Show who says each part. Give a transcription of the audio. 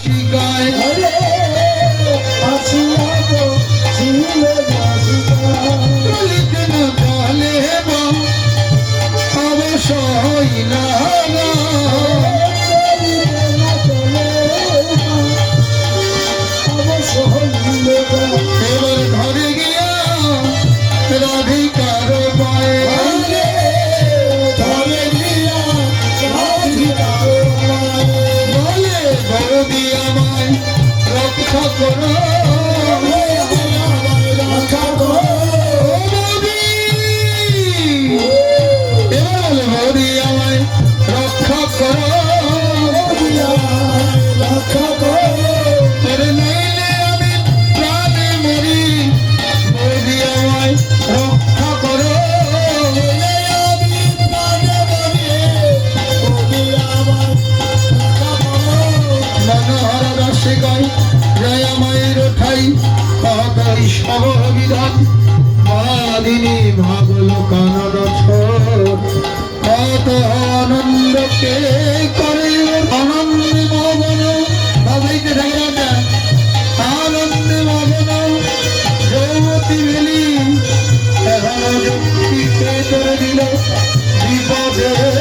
Speaker 1: শিকায়
Speaker 2: আসিয়া তো ছিল
Speaker 1: চলিতে না চলে অবশ্যই না এবার ঘরে গিয়া রাধিকার পায়ে বলে বৌদি আমায় রক্ষা করো সবিধান মাদিনী ভাবল কানন কত আনন্দকে করে আনন্দে মগন ভাবাইতে থাকলাম না আনন্দে মগন যৌবতী বেলি এখনো যুক্তিকে করে দিল বিপদে